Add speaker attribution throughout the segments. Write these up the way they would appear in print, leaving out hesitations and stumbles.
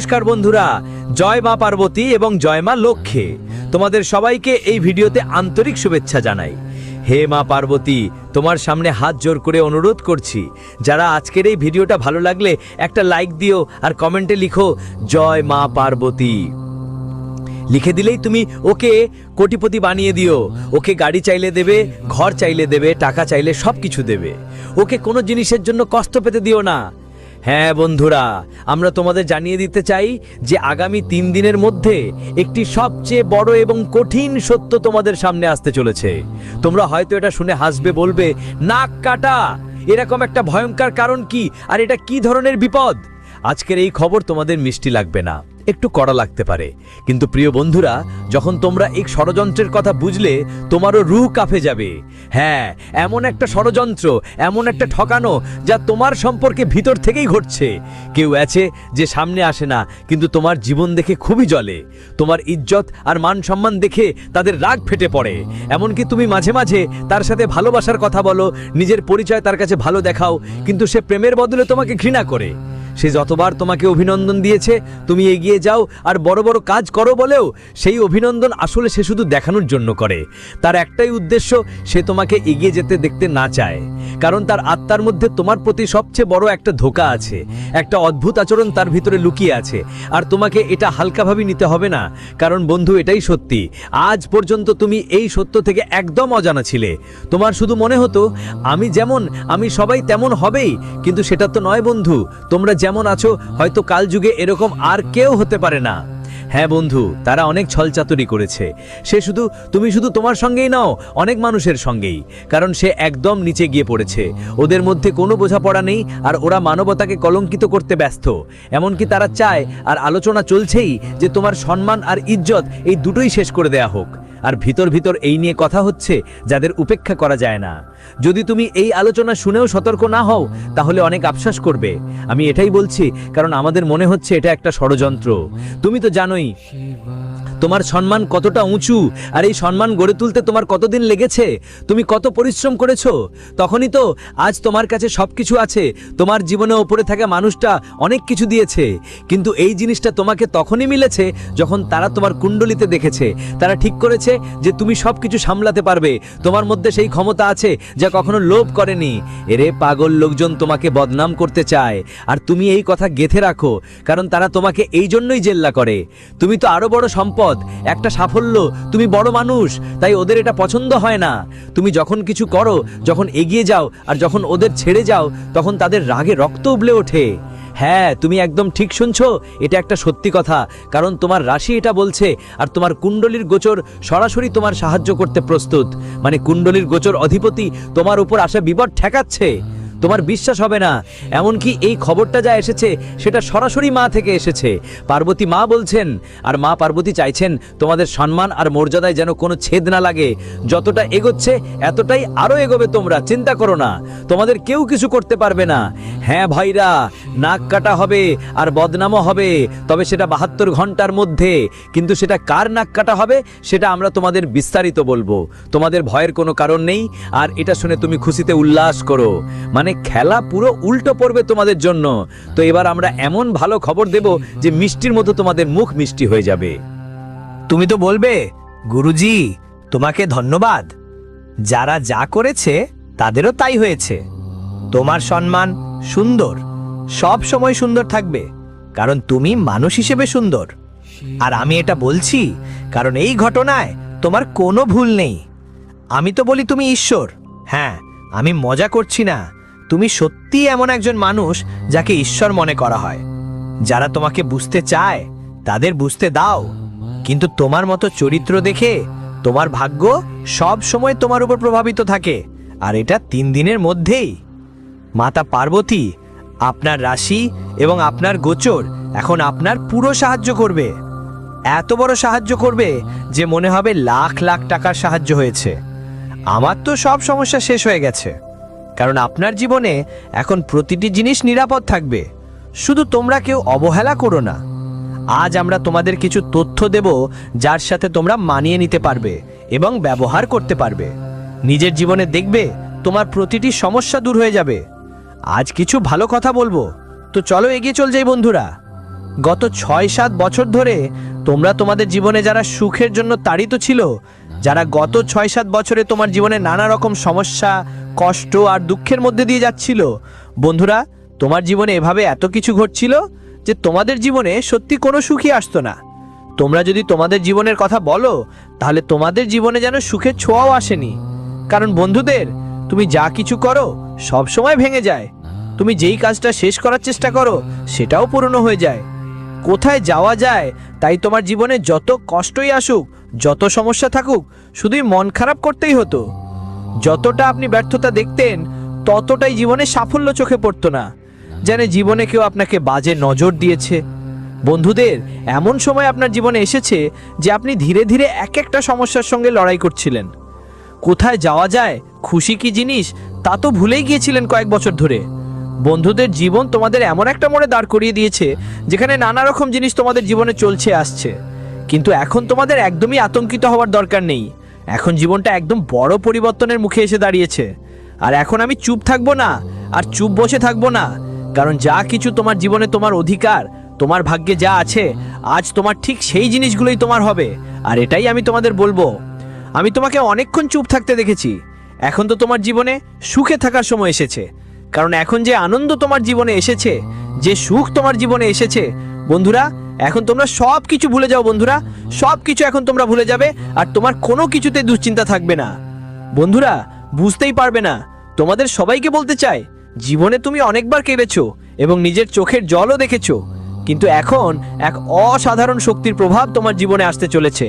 Speaker 1: নমস্কার বন্ধুরা, জয় মা পার্বতী এবং জয় মা লক্ষ্মী। তোমাদের সবাইকে এই ভিডিওতে আন্তরিক শুভেচ্ছা জানাই। হে মা পার্বতী, তোমার সামনে হাত জোর করে অনুরোধ করছি, যারা আজকের এই ভিডিওটা ভালো লাগলে একটা লাইক দিও আর কমেন্টে লিখো জয় মা পার্বতী। লিখে দিলেই তুমি ওকে কোটিপতি বানিয়ে দিও। ওকে গাড়ি চাইলে দেবে, ঘর চাইলে দেবে, টাকা চাইলে সব কিছু দেবে। ওকে কোনো জিনিসের জন্য কষ্ট পেতে দিও না। হ্যাঁ বন্ধুরা, আমরা তোমাদের জানিয়ে দিতে চাই যে আগামী 3 দিনের মধ্যে একটি সবচেয়ে বড় এবং কঠিন সত্য তোমাদের সামনে আসতে চলেছে। তোমরা হয়তো এটা শুনে হাসবে, বলবে নাক কাটা, এরকম একটা ভয়ঙ্কর কারণ কি, আর এটা কি ধরনের বিপদ? আজকের এই খবর তোমাদের মিষ্টি লাগবে না, একটু কড়া লাগতে পারে, কিন্তু প্রিয় বন্ধুরা, যখন তোমরা এই ষড়যন্ত্রের কথা বুঝলে তোমারও রুহ কাঁপে যাবে। হ্যাঁ, এমন একটা ষড়যন্ত্র, এমন একটা ঠকানো যা তোমার সম্পর্কে ভিতর থেকেই ঘটছে। কেউ আছে যে সামনে আসে না, কিন্তু তোমার জীবন দেখে খুবই জ্বলে। তোমার ইজ্জত আর মান সম্মান দেখে তাদের রাগ ফেটে পড়ে। এমনকি তুমি মাঝে মাঝে তার সাথে ভালোবাসার কথা বলো, নিজের পরিচয় তার কাছে ভালো দেখাও, কিন্তু সে প্রেমের বদলে তোমাকে ঘৃণা করে। সে যতবার তোমাকে অভিনন্দন দিয়েছে, তুমি এগিয়ে যাও আর বড় বড় কাজ করো বলেও সেই অভিনন্দন আসলে সে শুধু দেখানোর জন্য করে। তার একটাই উদ্দেশ্য, সে তোমাকে এগিয়ে যেতে দেখতে না চায়, কারণ তার আত্মার মধ্যে তোমার প্রতি সবচেয়ে বড় একটা ধোঁকা আছে, একটা অদ্ভুত আচরণ তার ভিতরে লুকিয়ে আছে। আর তোমাকে এটা হালকাভাবে নিতে হবে না, কারণ বন্ধু, এটাই সত্যি। আজ পর্যন্ত তুমি এই সত্য থেকে একদম অজানা ছিলে। তোমার শুধু মনে হতো আমি যেমন, আমি সবাই তেমন হবেই, কিন্তু সেটা তো নয় বন্ধু। তোমরা যেমন আছো, হয়তো কাল যুগে এরকম আর কেউ হতে পারে না। হ্যাঁ বন্ধু, তারা অনেক ছলচাতুরি করেছে। তুমি শুধু তোমার সঙ্গেই নাও, অনেক মানুষের সঙ্গেই, কারণ সে একদম নিচে গিয়ে পড়েছে। ওদের মধ্যে কোনো বোঝাপড়া নেই, আর ওরা মানবতাকে কলঙ্কিত করতে ব্যস্ত। এমনকি তারা চায়, আর আলোচনা চলছেই, যে তোমার সম্মান আর ইজ্জত এই দুটোই শেষ করে দেয়া হোক। আর ভিতর ভিতর এই নিয়ে কথা হচ্ছে যাদের উপেক্ষা করা যায় না। যদি তুমি এই আলোচনা শুনেও সতর্ক না হও, তাহলে অনেক আফসোস করবে। আমি এটাই বলছি কারণ আমাদের মনে হচ্ছে এটা একটা ষড়যন্ত্র। তুমি তো জানোই তোমার সম্মান কতটা উঁচু, আর এই সম্মান গড়ে তুলতে তোমার কতদিন লেগেছে, তুমি কত পরিশ্রম করেছো। তখনই তো আজ তোমার কাছে সবকিছু আছে। তোমার জীবনে ওপরে থাকা মানুষটা অনেক কিছু দিয়েছে, কিন্তু এই জিনিসটা তোমাকে তখনই মিলেছে যখন তারা তোমার কুণ্ডলিতে দেখেছে। তারা ঠিক করেছে যে তুমি সবকিছু সামলাতে পারবে, তোমার মধ্যে সেই ক্ষমতা আছে যা কখনো লোভ করেনি। এরে পাগল লোকজন তোমাকে বদনাম করতে চায়, আর তুমি এই কথা গেঁথে রাখো, কারণ তারা তোমাকে এই জন্যই জেল্লা করে। তুমি তো আরো বড় সম্পদ, একটা সাফল্য, তুমি বড় মানুষ, তাই ওদের এটা পছন্দ হয় না। তুমি যখন কিছু করো, যখন এগিয়ে যাও, আর যখন ওদের ছেড়ে যাও, তখন তাদের রাগে রক্ত উবলে ওঠে। হ্যাঁ, তুমি একদম ঠিক শুনছো, এটা একটা সত্যি কথা, কারণ তোমার রাশি এটা বলছে, আর তোমার কুণ্ডলীর গোচর সরাসরি তোমার সাহায্য করতে প্রস্তুত। মানে কুণ্ডলীর গোচর অধিপতি তোমার উপর আসা বিপদ ঠেকাচ্ছে। তোমার বিশ্বাস হবে না, এমনকি এই খবরটা যা এসেছে সেটা সরাসরি মা থেকে এসেছে। পার্বতী মা বলছেন, আর মা পার্বতী চাইছেন তোমাদের সম্মান আর মর্যাদায় যেন কোনো ছেদ না লাগে। যতটা এগোচ্ছে এতটাই আরো এগোবে তোমরা, চিন্তা করো না, তোমাদের কেউ কিছু করতে পারবে না। হ্যাঁ ভাইরা, নাক কাটা হবে আর বদনামও হবে, তবে সেটা 72 ঘন্টার মধ্যে। কিন্তু সেটা কার নাক কাটা হবে সেটা আমরা তোমাদের বিস্তারিত বলবো। তোমাদের ভয়ের কোনো কারণ নেই, আর এটা শুনে তুমি খুশিতে উল্লাস করো। মানে খেলা পুরো উল্টো পড়বে তোমাদের জন্য। তো এবার আমরা এমন ভালো খবর দেব যে মিষ্টির মতো তোমাদের মুখ মিষ্টি হয়ে যাবে।
Speaker 2: তুমি তো বলবে, গুরুজি তোমাকে ধন্যবাদ, যারা যা করেছে তাদেরও তাই হয়েছে। তোমার সম্মান সুন্দর, সব সময় সুন্দর থাকবে, কারণ তুমি মানুষ হিসেবে সুন্দর। আর আমি এটা বলছি কারণ এই ঘটনায় তোমার কোনো ভুল নেই। আমি তো বলি তুমি ঈশ্বর। হ্যাঁ, আমি মজা করছি না, তুমি সত্যি এমন একজন মানুষ যাকে ঈশ্বর মনে করা হয়। যারা তোমাকে বুঝতে চায় তাদের বুঝতে দাও, কিন্তু তোমার মতো চরিত্র দেখে তোমার ভাগ্য সব সময় তোমার উপর প্রভাবিত থাকে, আর এটা 3 দিনের মধ্যেই। মাতা পার্বতী আপনার রাশি এবং আপনার গোচর এখন আপনার পুরো সাহায্য করবে। এত বড় সাহায্য করবে যে মনে হবে লাখ লাখ টাকার সাহায্য হয়েছে। আমার তো সব সমস্যা শেষ হয়ে গেছে, কারণ আপনার জীবনে এখন প্রতিটি জিনিস নিরাপদ থাকবে। শুধু তোমরা কেউ অবহেলা করো না। আজ আমরা তোমাদের কিছু তথ্য দেব যার সাথে তোমরা মানিয়ে নিতে পারবে এবং ব্যবহার করতে পারবে। নিজের জীবনে দেখবে তোমার প্রতিটি সমস্যা দূর হয়ে যাবে। আজ কিছু ভালো কথা বলবো, তো চলো এগিয়ে চল যাই বন্ধুরা। গত 6-7 বছর ধরে তোমরা তোমাদের জীবনে যারা সুখের জন্য তাড়িত ছিল, যারা গত 6-7 বছরে তোমার জীবনে নানা রকম সমস্যা, কষ্ট আর দুঃখের মধ্যে দিয়ে যাচ্ছিল, বন্ধুরা, তোমার জীবনে এভাবে এত কিছু ঘটছিল যে তোমাদের জীবনে সত্যি কোনো সুখই আসতো না। তোমরা যদি তোমাদের জীবনের কথা বলো, তাহলে তোমাদের জীবনে যেন সুখের ছোঁয়াও আসেনি। কারণ বন্ধুদের, তুমি যা কিছু করো সব সময় ভেঙে যায়। তুমি যেই কাজটা শেষ করার চেষ্টা করো সেটাও পুরনো হয়ে যায়। কোথায় যাওয়া যায় তাই তোমার জীবনে যত কষ্টই আসুক, যত সমস্যা থাকুক, শুধুই মন খারাপ করতেই হতো। যতটা আপনি ব্যর্থতা দেখতেন, ততটাই জীবনে সাফল্য চোখে পড়তো না। যেন জীবনে কেউ আপনাকে বাজে নজর দিয়েছে। বন্ধুদের, এমন সময় আপনার জীবনে এসেছে যে আপনি ধীরে ধীরে এক একটা সমস্যার সঙ্গে লড়াই করছিলেন। কোথায় যাওয়া যায়, খুশি কি জিনিস, তা তো ভুলেই গিয়েছিলেন কয়েক বছর ধরে। বন্ধুদের, জীবন তোমাদের এমন একটা মোড়ে দাঁড় করিয়ে দিয়েছে যেখানে নানা রকম জিনিস তোমাদের জীবনে চলছে আসছে। কিন্তু এখন তোমাদের একদমই আতঙ্কিত হওয়ার দরকার নেই। এখন জীবনটা একদম বড় পরিবর্তনের মুখে এসে দাঁড়িয়েছে। আর এখন আমি চুপ থাকবো না, আর চুপ বসে থাকবো না। কারণ যা কিছু তোমার জীবনে তোমার অধিকার, তোমার ভাগ্যে যা আছে, আজ তোমার ঠিক সেই জিনিসগুলোই তোমার হবে। আর এটাই আমি তোমাদের বলবো। আমি তোমাকে অনেকক্ষণ চুপ থাকতে দেখেছি। এখন তো তোমার জীবনে সুখে থাকার সময় এসেছে। কারণ এখন যে আনন্দ তোমার জীবনে এসেছে, যে সুখ তোমার জীবনে এসেছে, বন্ধুরা, এখন তোমরা সব কিছু ভুলে যাও। বন্ধুরা, সব কিছু এখন তোমরা ভুলে যাবে, আর তোমার কোনো কিছুতে দুশ্চিন্তা থাকবে না। বন্ধুরা, বুঝতেই পারবে না। তোমাদের সবাইকে বলতে চাই, জীবনে তুমি অনেকবার কেঁদেছো এবং নিজের চোখের জলও দেখেছো। কিন্তু এখন এক অসাধারণ শক্তির প্রভাব তোমার জীবনে আসতে চলেছে,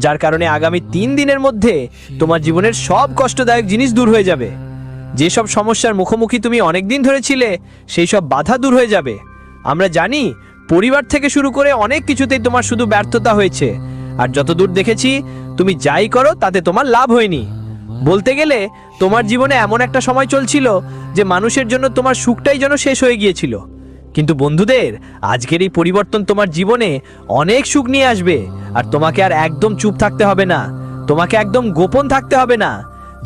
Speaker 2: যার কারণে আগামী 3 দিনের মধ্যে তোমার জীবনের সব কষ্টদায়ক জিনিস দূর হয়ে যাবে। যেসব সমস্যার মুখোমুখি তুমি অনেকদিন ধরে ছিলে, সেই সব বাধা দূর হয়ে যাবে। আমরা জানি, পরিবার থেকে শুরু করে অনেক কিছুতেই তোমার শুধু ব্যর্থতা হয়েছে। আর যতদূর দেখেছি, তুমি যাই করো তাতে তোমার লাভ হয়নি। বলতে গেলে তোমার জীবনে এমন একটা সময় চলছিল যে মানুষের জন্য তোমার সুখটাই যেন শেষ হয়ে গিয়েছিল। কিন্তু বন্ধুদের, আজকের এই পরিবর্তন তোমার জীবনে অনেক সুখ নিয়ে আসবে। আর তোমাকে আর একদম চুপ থাকতে হবে না, তোমাকে একদম গোপন থাকতে হবে না।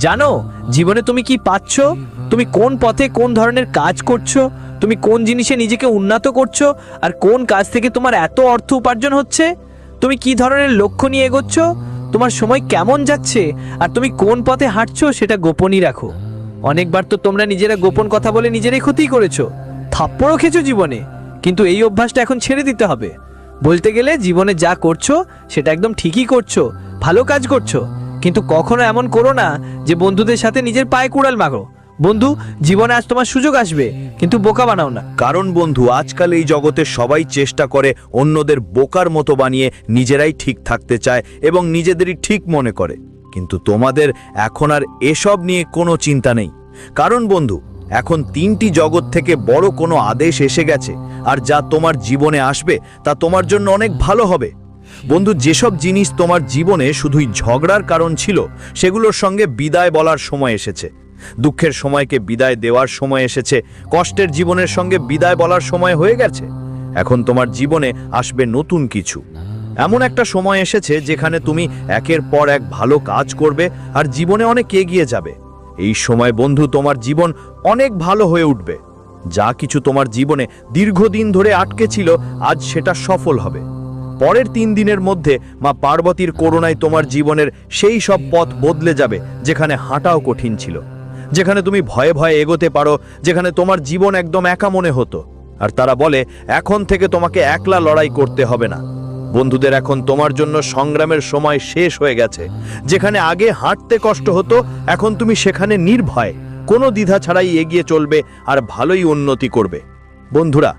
Speaker 2: জানো জীবনে তুমি কি পাচ্ছ, তুমি কোন পথে কোন ধরনের কাজ করছো, তুমি কোন জিনিসে নিজেকে উন্নত করছো, আর কোন কাজ থেকে তোমার এত অর্থ উপার্জন হচ্ছে, তুমি কি ধরনের লক্ষ্য নিয়ে এগোচ্ছ, তোমার সময় কেমন যাচ্ছে, আর তুমি কোন পথে হাঁটছো সেটা গোপনই রাখো। অনেকবার তো তোমরা নিজেরা গোপন কথা বলে নিজেরাই ক্ষতি করেছো, থাপ্পড়ও খেয়েছো জীবনে। কিন্তু এই অভ্যাসটা এখন ছেড়ে দিতে হবে। বলতে গেলে জীবনে যা করছো সেটা একদম ঠিকই করছো, ভালো কাজ করছো। কিন্তু কখনো এমন করো না যে বন্ধুদের সাথে নিজের পায়ে কুড়াল মারো। বন্ধু, জীবনে আজ তোমার সুযোগ আসবে, কিন্তু বোকা বানাও না।
Speaker 3: কারণ বন্ধু, আজকাল এই জগতে সবাই চেষ্টা করে অন্যদের বোকার মতো বানিয়ে নিজেরাই ঠিক থাকতে চায় এবং নিজেদেরই ঠিক মনে করে। কিন্তু তোমাদের এখন আর এসব নিয়ে কোনো চিন্তা নেই। কারণ বন্ধু, এখন 3টি জগৎ থেকে বড় কোনো আদেশ এসে গেছে, আর যা তোমার জীবনে আসবে তা তোমার জন্য অনেক ভালো হবে। বন্ধু, যেসব জিনিস তোমার জীবনে শুধুই ঝগড়ার কারণ ছিল, সেগুলোর সঙ্গে বিদায় বলার সময় এসেছে। দুঃখের সময়কে বিদায় দেওয়ার সময় এসেছে, কষ্টের জীবনের সঙ্গে বিদায় বলার সময় হয়ে গেছে। এখন তোমার জীবনে আসবে নতুন কিছু। এমন একটা সময় এসেছে যেখানে তুমি একের পর এক ভালো কাজ করবে আর জীবনে অনেক এগিয়ে যাবে। এই সময় বন্ধু, তোমার জীবন অনেক ভালো হয়ে উঠবে। যা কিছু তোমার জীবনে দীর্ঘদিন ধরে আটকে ছিল, আজ সেটা সফল হবে। পরের 3 দিনের মধ্যে মা পার্বতীর করুণায় তোমার জীবনের সেই সব পথ বদলে যাবে যেখানে হাঁটাও কঠিন ছিল, যেখানে তুমি ভয়ে ভয়ে এগোতে পারো, যেখানে তোমার জীবন একদম একা মনে হতো। আর তারা বলে, এখন থেকে তোমাকে একলা লড়াই করতে হবে না। বন্ধুদের, এখন তোমার জন্য সংগ্রামের সময় শেষ হয়ে গেছে। যেখানে আগে হাঁটতে কষ্ট হতো, এখন তুমি সেখানে নির্ভয়, কোনো দ্বিধা ছাড়াই এগিয়ে চলবে আর ভালোই উন্নতি করবে। বন্ধুরা,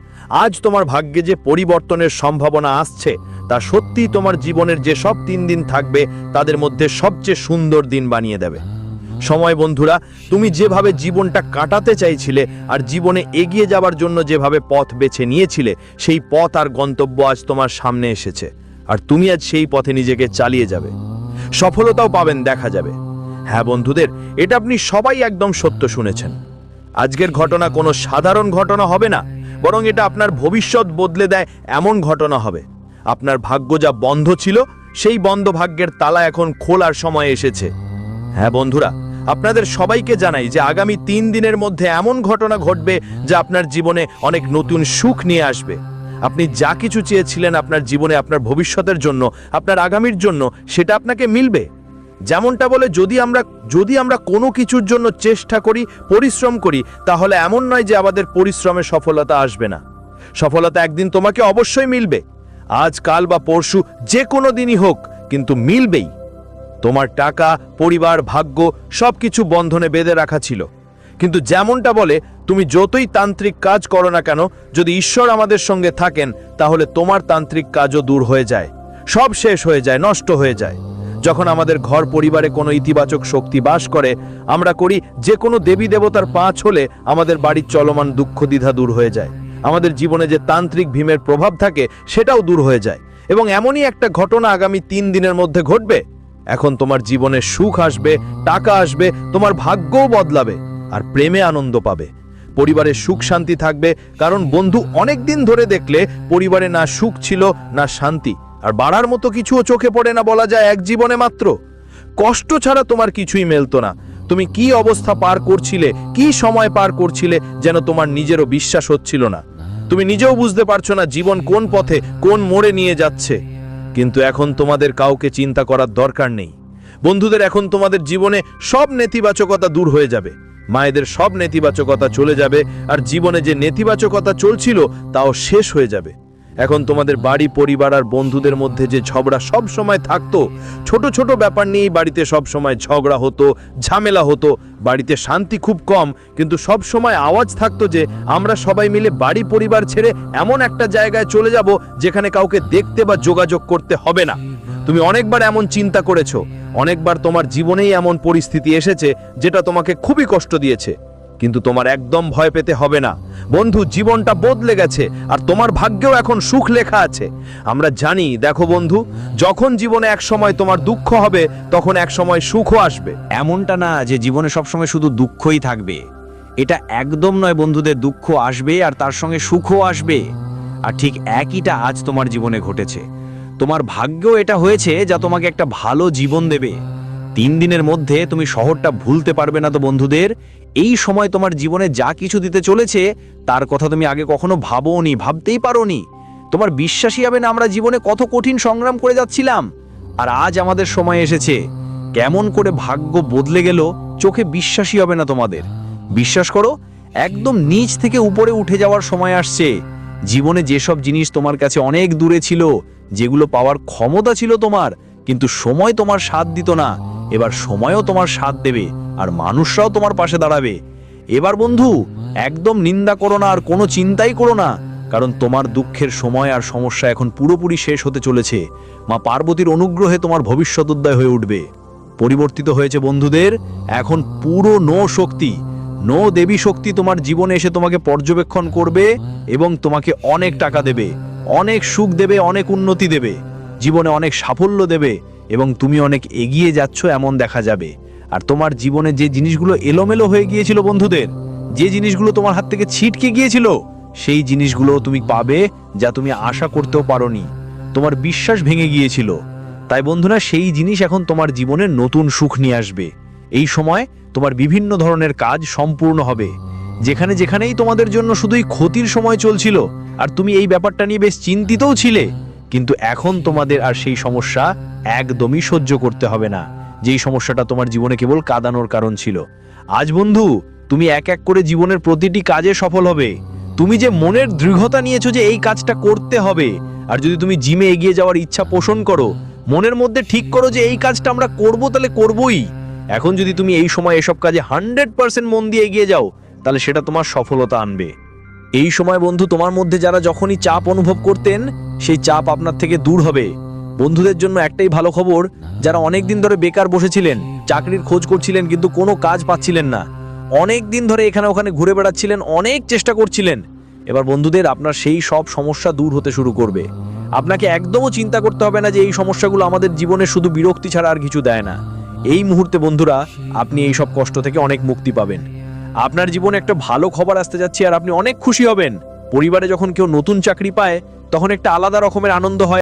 Speaker 3: আজ তোমার ভাগ্যে যে পরিবর্তনের সম্ভাবনা আসছে, তা সত্যিই তোমার জীবনের যে সব 3 দিন থাকবে তাদের মধ্যে সবচেয়ে সুন্দর দিন বানিয়ে দেবে। সময় বন্ধুরা, তুমি যেভাবে জীবনটা কাটাতে চাইছিলে আর জীবনে এগিয়ে যাবার জন্য যেভাবে পথ বেছে নিয়েছিলে, সেই পথ আর গন্তব্য আজ তোমার সামনে এসেছে। আর তুমি আজ সেই পথে নিজেকে চালিয়ে যাবে, সফলতাও পাবেন, দেখা যাবে। হ্যাঁ বন্ধুদের, এটা আপনি সবাই একদম সত্য শুনেছেন। আজকের ঘটনা কোনো সাধারণ ঘটনা হবে না, বরং এটা আপনার ভবিষ্যৎ বদলে দেয় এমন ঘটনা হবে। আপনার ভাগ্য যা বন্ধ ছিল, সেই বন্ধ ভাগ্যের তালা এখন খোলার সময় এসেছে। হ্যাঁ বন্ধুরা, আপনাদের সবাইকে জানাই যে আগামী 3 দিনের মধ্যে এমন ঘটনা ঘটবে যা আপনার জীবনে অনেক নতুন সুখ নিয়ে আসবে। আপনি যা কিছু চেয়েছিলেন আপনার জীবনে, আপনার ভবিষ্যতের জন্য, আপনার আগামীর জন্য, সেটা আপনাকে মিলবে। যেমনটা বলে, যদি আমরা কোনো কিছুর জন্য চেষ্টা করি, পরিশ্রম করি, তাহলে এমন নয় যে আমাদের পরিশ্রমে সফলতা আসবে না। সফলতা একদিন তোমাকে অবশ্যই মিলবে, আজ কাল বা পরশু, যে কোনো দিনই হোক, কিন্তু মিলবেই। তোমার টাকা, পরিবার, ভাগ্য সবকিছু বন্ধনে বেঁধে রাখা ছিল, কিন্তু যেমনটা বলে, তুমি যতই তান্ত্রিক কাজ করো না কেন, যদি ঈশ্বর আমাদের সঙ্গে থাকেন, তাহলে তোমার তান্ত্রিক কাজও দূর হয়ে যায়, সব শেষ হয়ে যায়, নষ্ট হয়ে যায়। যখন আমাদের ঘর পরিবারে কোনো ইতিবাচক শক্তি বাস করে, আমরা করি যে কোনো দেবী দেবতার পা ছলে আমাদের বাড়ির চলমান দুঃখ দ্বিধা দূর হয়ে যায়, আমাদের জীবনে যে তান্ত্রিক ভীমের প্রভাব থাকে সেটাও দূর হয়ে যায়। এবং এমনই একটা ঘটনা আগামী 3 দিনের মধ্যে ঘটবে। এখন তোমার জীবনে সুখ আসবে, টাকা আসবে, তোমার ভাগ্যও বদলাবে, আর প্রেমে আনন্দ পাবে, পরিবারে সুখ শান্তি থাকবে। কারণ বন্ধু, অনেক দিন ধরে দেখলে পরিবারে না সুখ ছিল, না শান্তি, আর বাড়ার মতো কিছুও চোখে পড়ে না, বলা যায় এক জীবনে মাত্র। কষ্ট ছাড়া তোমার কিছুই মেলতো না। তুমি কি অবস্থা পার করছিলে, কি সময় পার করছিলে, যেন তোমার নিজেরও বিশ্বাস হচ্ছিল না। তুমি নিজেও বুঝতে পারছো না জীবন কোন পথে, কোন মোড়ে নিয়ে যাচ্ছে। কিন্তু এখন তোমাদের কাউকে চিন্তা করার দরকার নেই বন্ধুদের। এখন তোমাদের জীবনে সব নেতিবাচকতা দূর হয়ে যাবে, মায়েদের সব নেতিবাচকতা চলে যাবে, আর জীবনে যে নেতিবাচকতা চলছিল তাও শেষ হয়ে যাবে। এখন তোমাদের বাড়ি, পরিবার আর বন্ধুদের মধ্যে যে ঝগড়া সব সময় থাকতো, ছোট ছোট ব্যাপার নিয়েই বাড়িতে সব সময় ঝগড়া হতো, ঝামেলা হতো, বাড়িতে শান্তি খুব কম, কিন্তু সব সময় আওয়াজ থাকতো যে আমরা সবাই মিলে বাড়ি পরিবার ছেড়ে এমন একটা জায়গায় চলে যাব যেখানে কাউকে দেখতে বা যোগাযোগ করতে হবে না। তুমি অনেকবার এমন চিন্তা করেছো, অনেকবার তোমার জীবনেই এমন পরিস্থিতি এসেছে যেটা তোমাকে খুবই কষ্ট দিয়েছে, কিন্তু তোমার একদম ভয় পেতে হবে না বন্ধু। জীবনটা বদলে গেছে, আর তোমার ভাগ্যেও এখন সুখ লেখা আছে। আমরা জানি, দেখো বন্ধু, যখন জীবনে এক সময় তোমার দুঃখ হবে, তখন এক সময় সুখও আসবে।
Speaker 2: এমনটা না যে জীবনে সবসময় শুধু দুঃখই থাকবে, এটা একদম নয় বন্ধুদের। দুঃখ আসবে আর তার সঙ্গে সুখও আসবে, আর ঠিক একইটা আজ তোমার জীবনে ঘটেছে। তোমার ভাগ্যও এটা হয়েছে যা তোমাকে একটা ভালো জীবন দেবে। 3 দিনের মধ্যে তুমি শহরটা ভুলতে পারবে না তো বন্ধুদের। এই সময় তোমার জীবনে যা কিছু দিতে চলেছে তার কথা তুমি আগে কখনো ভাবোনি, ভাবতেই পারোনি। তোমার বিশ্বাসই হবে না আমরা জীবনে কত কঠিন সংগ্রাম করে যাচ্ছিলাম, আর আজ আমাদের সময় এসেছে। কেমন করে ভাগ্য বদলে গেল চোখে বিশ্বাসই হবে না তোমাদের। বিশ্বাস করো, একদম নিচ থেকে উপরে উঠে যাওয়ার সময় আসছে। জীবনে যেসব জিনিস তোমার কাছে অনেক দূরে ছিল, যেগুলো পাওয়ার ক্ষমতা ছিল তোমার, কিন্তু সময় তোমার সাথ দিত না, এবার সময়ও তোমার সাথ দেবে, আর মানুষরাও তোমার পাশে দাঁড়াবে। এবার বন্ধু, একদম নিন্দা করো না আর কোনো চিন্তাই করো না, কারণ তোমার দুঃখের সময় আর সমস্যা এখন পুরোপুরি শেষ হতে চলেছে। মা পার্বতীর অনুগ্রহে তোমার ভবিষ্যৎ উদয় হয়ে উঠবে। পরিবর্তিত হয়েছে বন্ধুদের, এখন পুরো শক্তি, দেবী শক্তি তোমার জীবনে এসে তোমাকে পর্যবেক্ষণ করবে এবং তোমাকে অনেক টাকা দেবে, অনেক সুখ দেবে, অনেক উন্নতি দেবে, জীবনে অনেক সাফল্য দেবে, এবং তুমি অনেক এগিয়ে যাচ্ছ এমন দেখা যাবে। আর তোমার জীবনে যে জিনিসগুলো এলোমেলো হয়ে গিয়েছিল বন্ধুদের, যে জিনিসগুলো তোমার হাত থেকে ছিটকে গিয়েছিল, সেই জিনিসগুলো তুমি পাবে যা তুমি আশা করতেও পারোনি। তোমার বিশ্বাস ভেঙে গিয়েছিল, তাই বন্ধুরা সেই জিনিস এখন তোমার জীবনে নতুন সুখ নিয়ে আসবে। এই সময় তোমার বিভিন্ন ধরনের কাজ সম্পূর্ণ হবে। যেখানে যেখানেই তোমাদের জন্য শুধুই ক্ষতির সময় চলছিল, আর তুমি এই ব্যাপারটা নিয়ে বেশ চিন্তিতও ছিলে, কিন্তু এখন তোমাদের আর সেই সমস্যা একদমই সহ্য করতে হবে না, যেই সমস্যাটা তোমার জীবনে কেবল কাঁদানোর কারণ ছিল। আজ বন্ধু, তুমি এক এক করে জীবনের প্রতিটি কাজে সফল হবে। তুমি যে মনের দৃঢ়তা নিয়েছো যে এই কাজটা করতে হবে, আর যদি তুমি জিমে এগিয়ে যাওয়ার ইচ্ছা পোষণ করো, মনের মধ্যে ঠিক করো যে এই কাজটা আমরা করবো, তাহলে করবোই। এখন যদি তুমি এই সময় এসব কাজে 100% মন দিয়ে এগিয়ে যাও, তাহলে সেটা তোমার সফলতা আনবে। এই সময় বন্ধু, তোমার মধ্যে যারা যখনই চাপ অনুভব করতেন, সেই চাপ আপনার থেকে দূর হবে। বন্ধুদের জন্য একটাই ভালো খবর, যারা অনেক দিন ধরে বেকার বসেছিলেন, চাকরির খোঁজ করছিলেন কিন্তু কোনো কাজ পাচ্ছিলেন না, অনেক দিন ধরে এখানে ওখানে ঘুরে বেড়াচ্ছিলেন, অনেক চেষ্টা করছিলেন, এবার বন্ধুদের আপনার সেই সব সমস্যা দূর হতে শুরু করবে। আপনাকে একদমও চিন্তা করতে হবে না যে এই সমস্যাগুলো আমাদের জীবনে শুধু বিরক্তি ছাড়া আর কিছু দেয় না। এই মুহূর্তে বন্ধুরা, আপনি এই সব কষ্ট থেকে অনেক মুক্তি পাবেন। আপনার জীবনে একটা ভালো খবর আসতে যাচ্ছে, আর আপনি অনেক খুশি হবেন। পরিবারে যখন কেউ নতুন চাকরি পায়, তখন একটা আলাদা রকমের আনন্দ হয়।